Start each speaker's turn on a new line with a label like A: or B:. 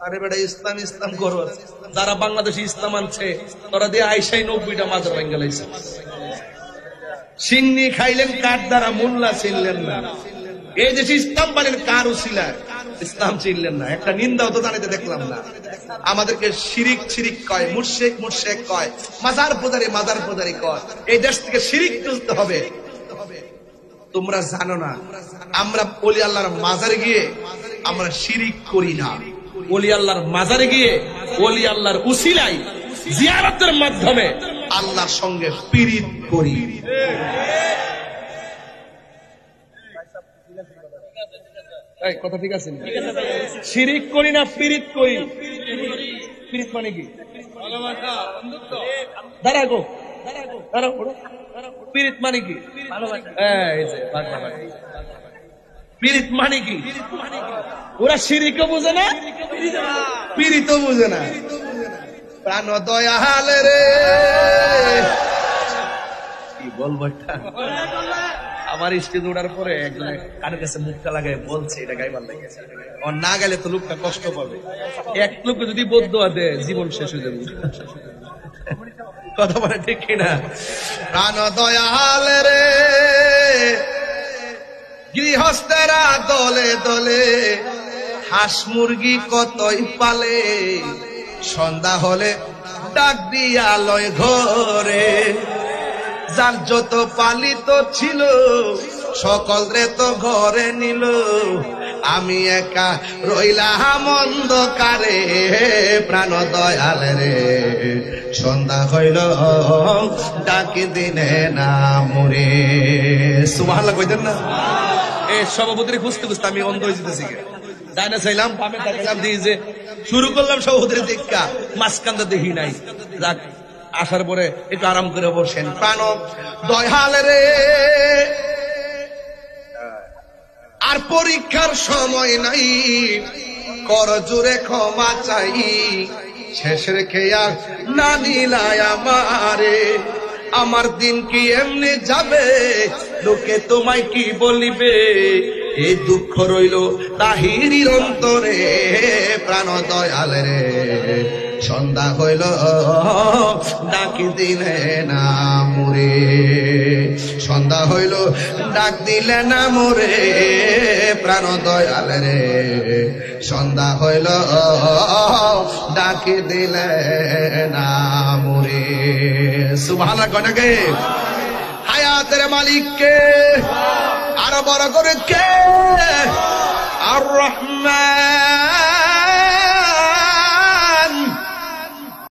A: আরে বেটা ইসলাম ইসলাম করো, যারা বাংলাদেশে ইসলাম আনছে তোরা দিয়ে আইসাই 90টা মাজার ভেঙে লাইছে। সিন্নি খাইলেন কার দ্বারা, মোল্লা চিনলেন না। এই দেশে ইসলাম পালেন কার উসিলা, ইসলাম চিনলেন না। একটা নিন্দাও তো জানাইতে দেখলাম না। আমাদেরকে শিরিক শিরিক কয়, মুশরিক মুশরিক কয়, মাজার পূজারি কয়। এই দেশ থেকে শিরিক তুলতে হবে। তোমরা জানো না আমরা ওলি আল্লাহর মাজারে গিয়ে আমরা শিরিক করি না। ওলি আল্লাহর মাজারে গিয়ে ওলি আল্লাহর উসিলায় জিয়ারতের মাধ্যমে আল্লাহর সঙ্গে পীড়িত করি। কথা ঠিক আছে? শিরিক করি না, পীড়িত করি। পীড়িত মানে কি? দাঁড়াগো পীড়িত মানে কি? পীড়িত মানে কি? ওরা শিরিকও বুঝে না, পীড়িতও বুঝে না। প্রাণ দয়াল রে, কি বলবো, আমার স্টেজ ওঠার পরে একজন কানের কাছে মুখটা লাগায় বলছে এটা গাইবার লাগে, না গেলে তো লোকটা কষ্ট পাবে। এক লোককে যদি বদদোয়া দেয় জীবন শেষ হয়ে যাবে। কথা বলে ঠিক কিনা? প্রাণ দয়াল রে, গৃহস্থেরা দলে দলে হাঁস মুরগি কতই পালে, সন্ধ্যা হলে ডাক দিয়া লয় ঘরে। যার যত পালিত ছিল সকল রে তো ঘরে নিল, আমি একা রইলাম অন্ধকারে। প্রাণ দয়াল রে, সন্ধ্যা হইল ডাকি দিনে না মরে। সুবহানাল্লাহ কইতেন না? এই সভাপতির খুঁজতে খুঁজতে আমি অন্ধ হয়ে যেতেছি। ডাইনে চাইলাম, বামে তাকাইলাম, দিয়ে যে শুরু করলাম সভাপতির দেখা, মাঝখানটা দেখি নাই। যাক, আসার পরে একটু আরাম করে বসেন। প্রাণ দয়াল রে, আর পরীক্ষার সময় নাই, কর জোরে ক্ষমা চাই। শেষের খেয়া না দিলাই আমারে, আমার দিন কি এমনি যাবে, লোকে তোমায় কি বলিবে। এই দুঃখ রইল তাহিরির অন্তরে। প্রাণ দয়াল রে, সন্ধ্যা হইল ডাকি দিলে না মোরে। সন্ধ্যা হইল ডাক দিলে না মোরে। প্রাণ দয়াল রে, সন্ধ্যা হইল ডাকি দিলে না মোরে। সুবহানাল্লাহ কয়টাকে? হায়াতের মালিককে, আরো বড় করে কে? আর রহমান